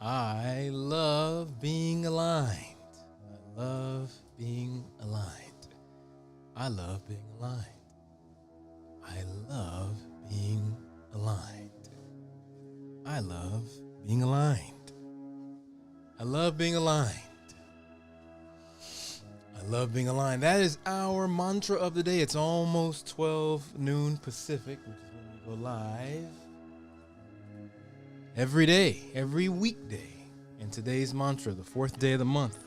I love being aligned. I love being aligned. I love being aligned. I love being aligned. I love being aligned. I love being aligned. I love being aligned. That is our mantra of the day. It's almost 12 noon Pacific, which is when we go live. Every day, every weekday. And today's mantra, the fourth day of the month.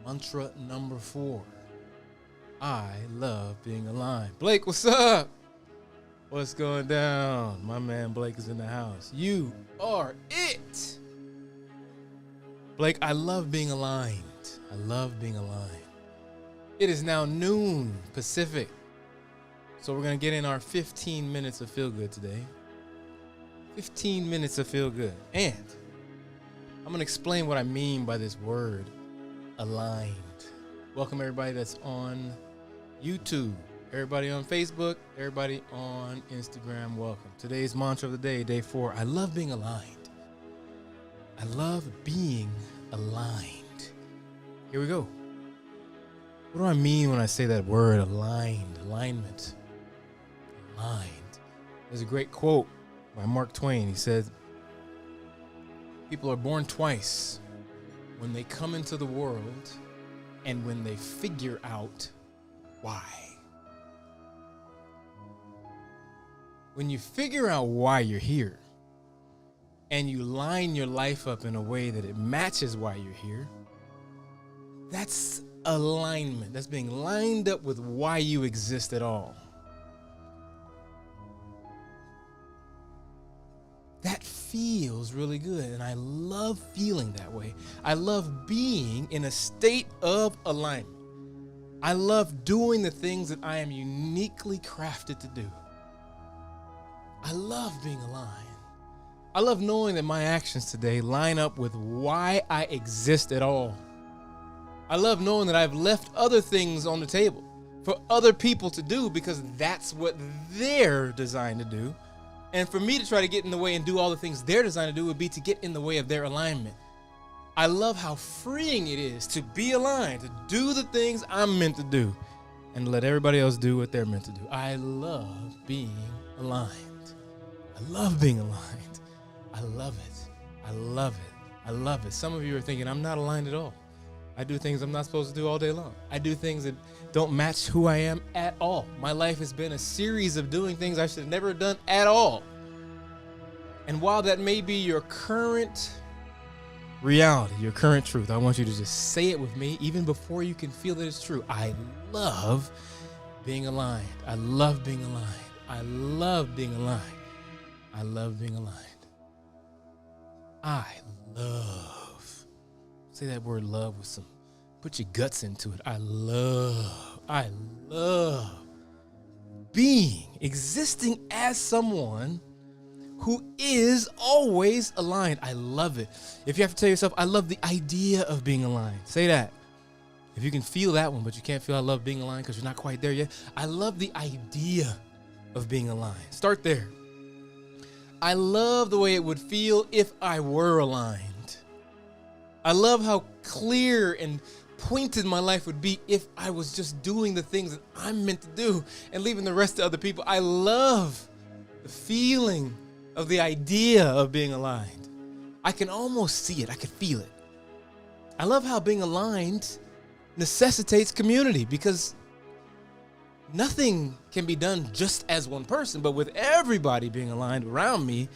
Mantra number 4. I love being aligned. Blake, what's up? What's going down? My man Blake is in the house. You are it. Blake, I love being aligned. I love being aligned. It is now noon Pacific. So we're going to get in our 15 minutes of feel good today. 15 minutes of feel good. And I'm going to explain what I mean by this word, aligned. Welcome everybody that's on YouTube, everybody on Facebook, everybody on Instagram, welcome. Today's mantra of the day, day 4, I love being aligned. I love being aligned. Here we go. What do I mean when I say that word, aligned, alignment, aligned? There's a great quote by Mark Twain. He said, people are born twice, when they come into the world and when they figure out why. When you figure out why you're here and you line your life up in a way that it matches why you're here, that's alignment. That's being lined up with why you exist at all. That feels really good, and I love feeling that way. I love being in a state of alignment. I love doing the things that I am uniquely crafted to do. I love being aligned. I love knowing that my actions today line up with why I exist at all. I love knowing that I've left other things on the table for other people to do because that's what they're designed to do. And for me to try to get in the way and do all the things they're designed to do would be to get in the way of their alignment. I love how freeing it is to be aligned, to do the things I'm meant to do, and let everybody else do what they're meant to do. I love being aligned. I love being aligned. I love it. I love it. I love it. Some of you are thinking, I'm not aligned at all. I do things I'm not supposed to do all day long. I do things that don't match who I am at all. My life has been a series of doing things I should have never done at all. And while that may be your current reality, your current truth, I want you to just say it with me, even before you can feel that it's true. I love being aligned. I love being aligned. I love being aligned. I love being aligned. I love. Say that word love with some, put your guts into it. I love being, existing as someone who is always aligned. I love it. If you have to tell yourself, I love the idea of being aligned, say that. If you can feel that one, but you can't feel I love being aligned because you're not quite there yet, I love the idea of being aligned. Start there. I love the way it would feel if I were aligned. I love how clear and pointed my life would be if I was just doing the things that I'm meant to do and leaving the rest to other people. I love the feeling of the idea of being aligned. I can almost see it. I can feel it. I love how being aligned necessitates community because nothing can be done just as one person, but with everybody being aligned around me,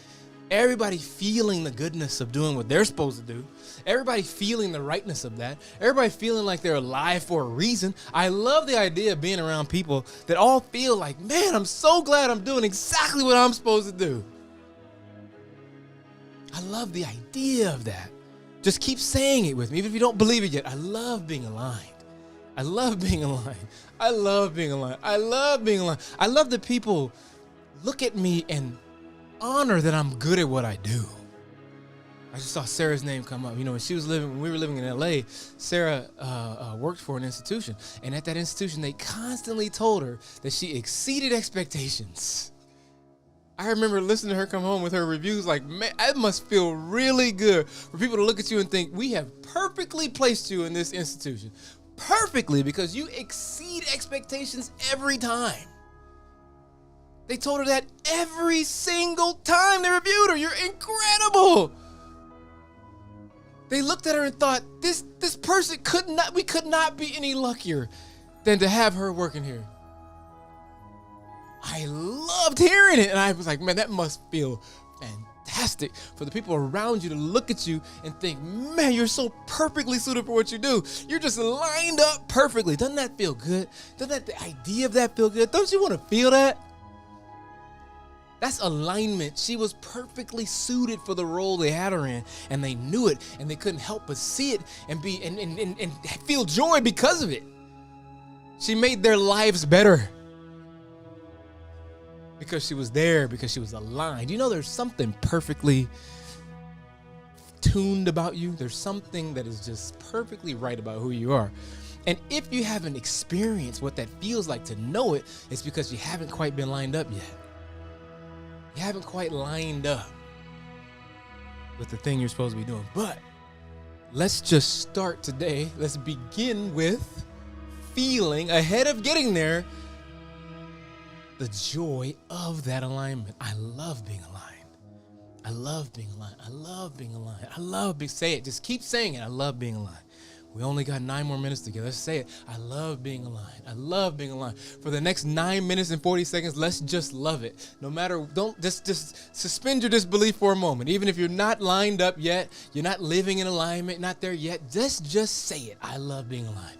everybody feeling the goodness of doing what they're supposed to do. Everybody feeling the rightness of that. Everybody feeling like they're alive for a reason. I love the idea of being around people that all feel like, man, I'm so glad I'm doing exactly what I'm supposed to do. I love the idea of that. Just keep saying it with me, even if you don't believe it yet. I love being aligned. I love being aligned. I love being aligned. I love being aligned. I love that people look at me and honor that I'm good at what I do. I just saw Sarah's name come up. You know, when we were living in LA, Sarah worked for an institution. And at that institution, they constantly told her that she exceeded expectations. I remember listening to her come home with her reviews like, man, it must feel really good for people to look at you and think, we have perfectly placed you in this institution. Perfectly, because you exceed expectations every time. They told her that every single time they reviewed her. You're incredible. They looked at her and thought, this person we could not be any luckier than to have her working here. I loved hearing it. And I was like, man, that must feel fantastic for the people around you to look at you and think, man, you're so perfectly suited for what you do. You're just lined up perfectly. Doesn't that feel good? Doesn't the idea of that feel good? Don't you want to feel that? That's alignment. She was perfectly suited for the role they had her in, and they knew it, and they couldn't help but see it and feel joy because of it. She made their lives better because she was there, because she was aligned. You know, there's something perfectly tuned about you. There's something that is just perfectly right about who you are. And if you haven't experienced what that feels like to know it, it's because you haven't quite been lined up yet. You haven't quite lined up with the thing you're supposed to be doing. But let's just start today. Let's begin with feeling, ahead of getting there, the joy of that alignment. I love being aligned. I love being aligned. I love being aligned. I love being, say it. Just keep saying it. I love being aligned. We only got 9 more minutes together. Let's say it. I love being aligned. I love being aligned. For the next 9 minutes and 40 seconds, let's just love it. No matter, don't just suspend your disbelief for a moment. Even if you're not lined up yet, you're not living in alignment, not there yet, just say it. I love being aligned.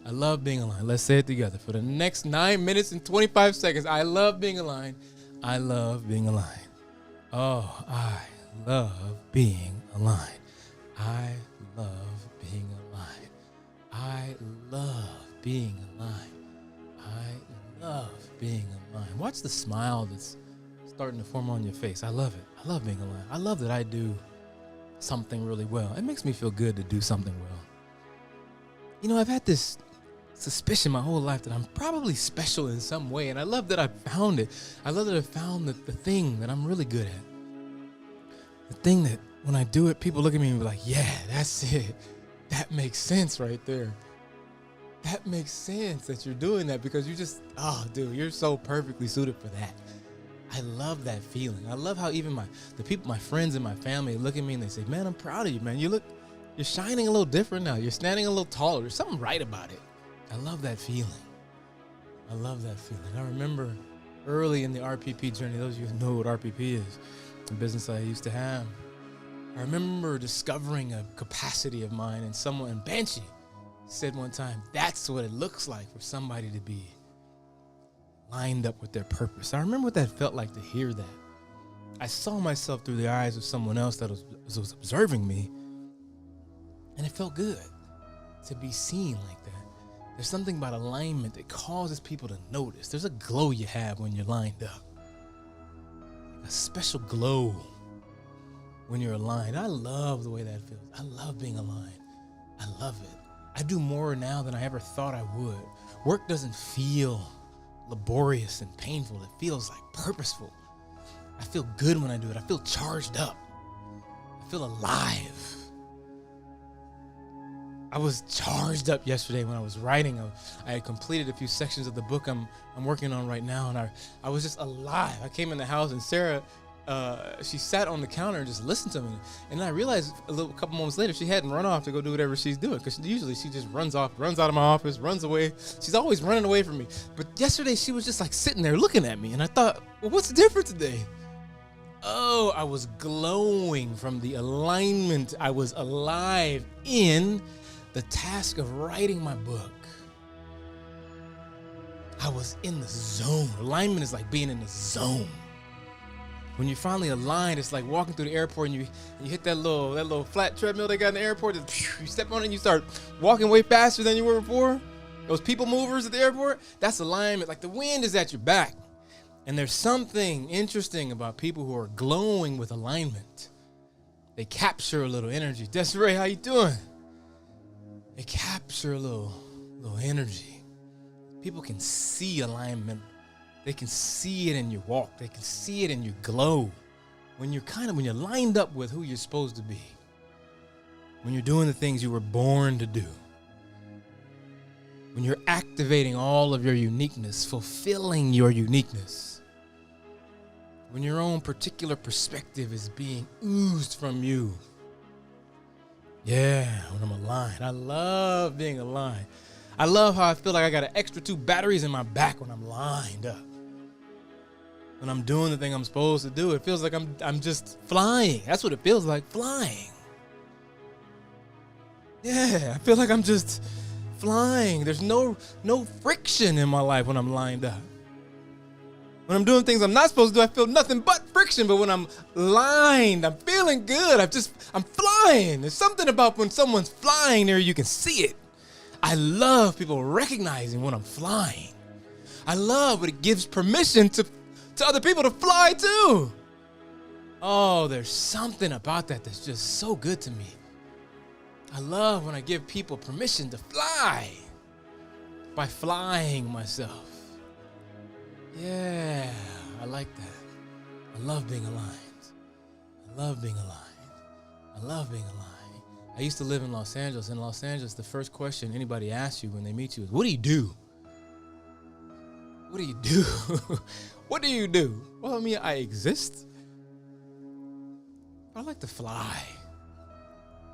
I love being aligned. Let's say it together. For the next 9 minutes and 25 seconds, I love being aligned. I love being aligned. Oh, I love being aligned. I love being aligned. I love being aligned. I love being aligned. Watch the smile that's starting to form on your face. I love it. I love being aligned. I love that I do something really well. It makes me feel good to do something well. You know, I've had this suspicion my whole life that I'm probably special in some way, and I love that I found it. I love that I found the thing that I'm really good at. The thing that when I do it, people look at me and be like, yeah, that's it. That makes sense right there. That makes sense that you're doing that because you just, oh, dude, you're so perfectly suited for that. I love that feeling. I love how even the people, my friends and my family look at me and they say, man, I'm proud of you, man. You're shining a little different now. You're standing a little taller. There's something right about it. I love that feeling. I love that feeling. I remember early in the RPP journey, those of you who know what RPP is, the business I used to have, I remember discovering a capacity of mine, and Banshee said one time, that's what it looks like for somebody to be lined up with their purpose. I remember what that felt like to hear that. I saw myself through the eyes of someone else that was observing me, and it felt good to be seen like that. There's something about alignment that causes people to notice. There's a glow you have when you're lined up, a special glow when you're aligned. I love the way that feels. I love being aligned. I love it. I do more now than I ever thought I would. Work doesn't feel laborious and painful. It feels like purposeful. I feel good when I do it. I feel charged up. I feel alive. I was charged up yesterday when I was writing. I had completed a few sections of the book I'm working on right now, and I was just alive. I came in the house, and Sarah, she sat on the counter and just listened to me. And then I realized a couple moments later she hadn't run off to go do whatever she's doing, because usually she just runs out of my office, runs away. She's always running away from me. But yesterday she was just like sitting there looking at me, and I thought, well, what's different today? Oh, I was glowing from the alignment. I was alive in the task of writing my book. I was in the zone. Alignment is like being in the zone. When you're finally aligned, it's like walking through the airport and you hit that little flat treadmill they got in the airport. You step on it and you start walking way faster than you were before. Those people movers at the airport, that's alignment. Like the wind is at your back. And there's something interesting about people who are glowing with alignment. They capture a little energy. Desiree, how you doing? They capture a little energy. People can see alignment They can see it in your walk. They can see it in your glow. When you're lined up with who you're supposed to be. When you're doing the things you were born to do. When you're activating all of your uniqueness, fulfilling your uniqueness. When your own particular perspective is being oozed from you. Yeah, when I'm aligned. I love being aligned. I love how I feel like I got an extra 2 batteries in my back when I'm lined up. When I'm doing the thing I'm supposed to do, it feels like I'm just flying. That's what it feels like, flying. Yeah, I feel like I'm just flying. There's no friction in my life when I'm lined up. When I'm doing things I'm not supposed to do, I feel nothing but friction. But when I'm lined, I'm feeling good. I'm flying. There's something about when someone's flying there, you can see it. I love people recognizing when I'm flying. I love what it gives permission to other people to fly too. Oh, there's something about that that's just so good to me. I love when I give people permission to fly by flying myself. Yeah, I like that. I love being aligned. I love being aligned. I love being aligned. I used to live in Los Angeles. In Los Angeles, the first question anybody asks you when they meet you is, what do you do? What do you do? What do you do? Well, I mean, I exist. I like to fly.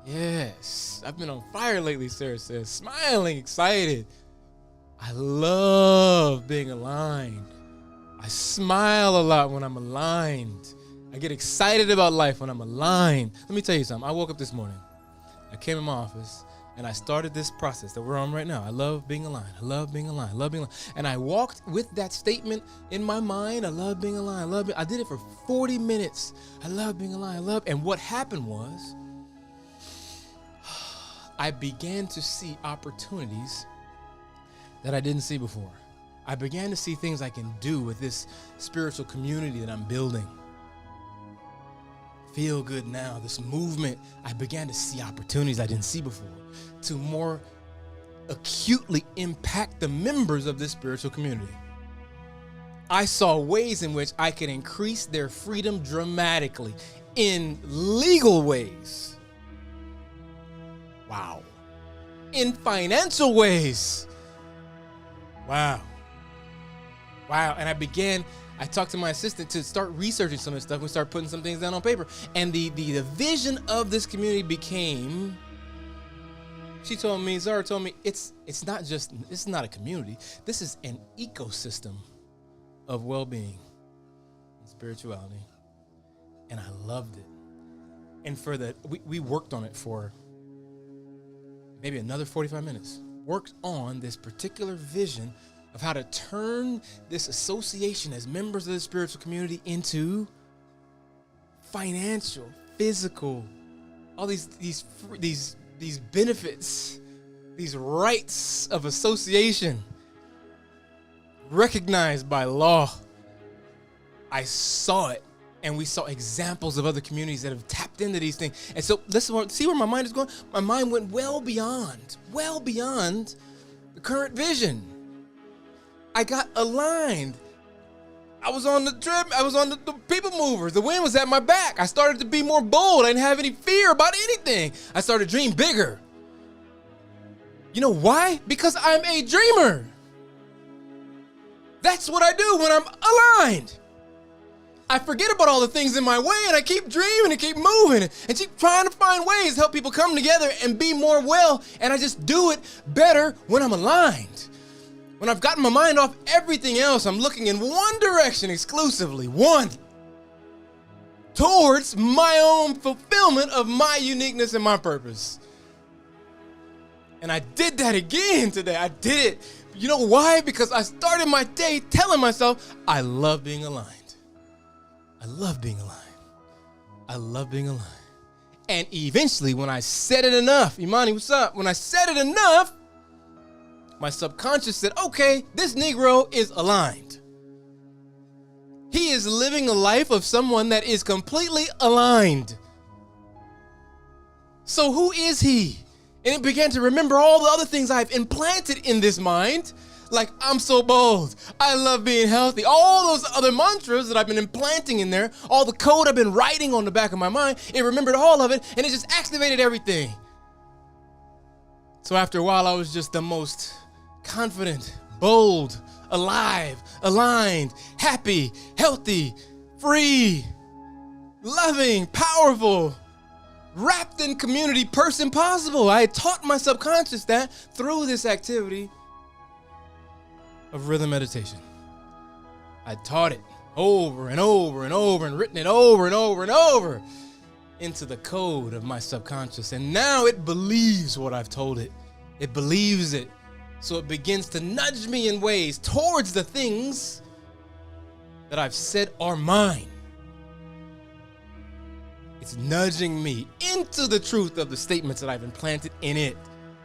Yes. I've been on fire lately, Sarah says. Smiling, excited. I love being aligned. I smile a lot when I'm aligned. I get excited about life when I'm aligned. Let me tell you something. I woke up this morning. I came in my office. And I started this process that we're on right now. I love being aligned. I love being aligned. I love being aligned. And I walked with that statement in my mind. I love being aligned. I did it for 40 minutes. I love being aligned. And what happened was I began to see opportunities that I didn't see before. I began to see things I can do with this spiritual community that I'm building. Feel Good Now, this movement, I began to see opportunities I didn't see before to more acutely impact the members of this spiritual community. I saw ways in which I could increase their freedom dramatically in legal ways. Wow. In financial ways. Wow. And I talked to my assistant to start researching some of this stuff. We started putting some things down on paper. And the vision of this community became, Zara told me, it's not a community. This is an ecosystem of well-being and spirituality. And I loved it. And we worked on it for maybe another 45 minutes. Worked on this particular vision of how to turn this association as members of the spiritual community into financial, physical, all these benefits, these rights of association recognized by law. I saw it, and we saw examples of other communities that have tapped into these things. And so see where my mind is going? My mind went well beyond the current vision. I got aligned. I was on the trip. I was on the people movers. The wind was at my back. I started to be more bold. I didn't have any fear about anything. I started to dream bigger. You know why? Because I'm a dreamer. That's what I do when I'm aligned. I forget about all the things in my way, and I keep dreaming and keep moving and keep trying to find ways to help people come together and be more well. And I just do it better when I'm aligned. When I've gotten my mind off everything else, I'm looking in one direction exclusively, one, towards my own fulfillment of my uniqueness and my purpose. And I did that again today. I did it. You know why? Because I started my day telling myself, I love being aligned. I love being aligned. I love being aligned. And eventually, when I said it enough, Imani, what's up? When I said it enough, my subconscious said, okay, this Negro is aligned. He is living a life of someone that is completely aligned. So who is he? And it began to remember all the other things I've implanted in this mind, Like, I'm so bold. I love being healthy. All those other mantras that I've been implanting in there, all the code I've been writing on the back of my mind, it remembered all of it, and it just activated everything. So after a while, I was just the most confident, bold, alive, aligned, happy, healthy, free, loving, powerful, wrapped in community person possible. I had taught my subconscious that through this activity of rhythm meditation. I taught it over and over and over and written it over and over and over into the code of my subconscious. And now it believes what I've told it. It believes it. So it begins to nudge me in ways towards the things that I've said are mine. It's nudging me into the truth of the statements that I've implanted in it.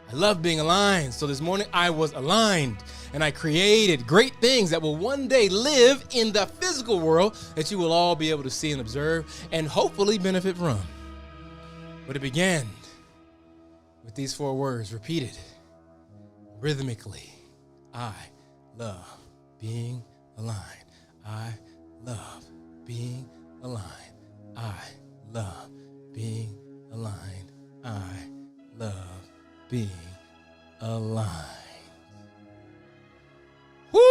I love being aligned. So this morning I was aligned and I created great things that will one day live in the physical world that you will all be able to see and observe and hopefully benefit from. But it began with these 4 words repeated rhythmically. I love being aligned. I love being aligned. I love being aligned. I love being aligned. Woo!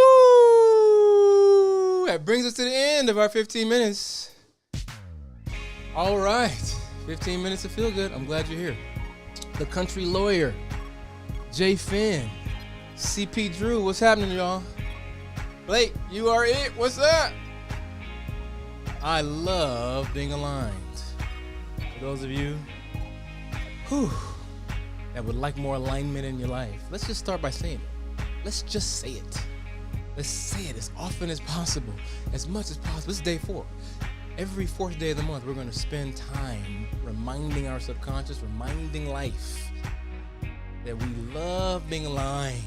That brings us to the end of our 15 minutes. All right. 15 minutes to feel good. I'm glad you're here. The country lawyer, Jay Finn, CP Drew. What's happening, y'all? Blake, you are it. What's up? I love being aligned. For those of you that would like more alignment in your life, let's just start by saying it. Let's just say it. Let's say it as often as possible, as much as possible. This is day 4. Every 4th day of the month, we're going to spend time reminding our subconscious, reminding life that we love being aligned.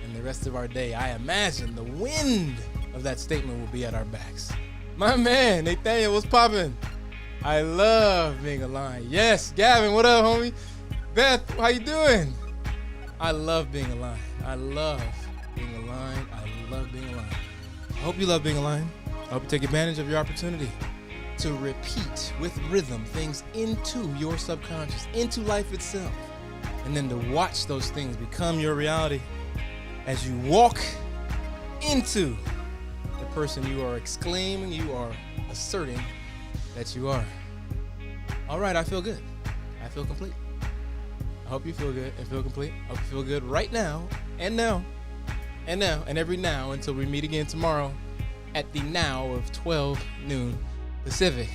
And the rest of our day, I imagine the wind of that statement will be at our backs. My man, Nathaniel, what's poppin'? I love being aligned. Yes, Gavin, what up, homie? Beth, how you doing? I love being aligned. I love being aligned. I love being aligned. I hope you love being aligned. I hope you take advantage of your opportunity to repeat with rhythm things into your subconscious, into life itself, and then to watch those things become your reality as you walk into the person you are exclaiming, you are asserting that you are. All right, I feel good. I feel complete. I hope you feel good and feel complete. I hope you feel good right now and now and now and every now until we meet again tomorrow at the now of 12 noon Pacific.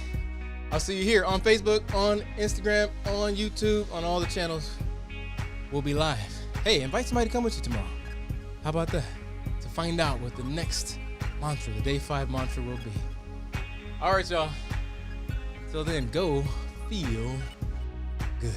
I'll see you here on Facebook, on Instagram, on YouTube, on all the channels. We'll be live. Hey, invite somebody to come with you tomorrow. How about that? To find out what the next mantra, the day 5 mantra will be. All right, y'all. Till then, go feel good.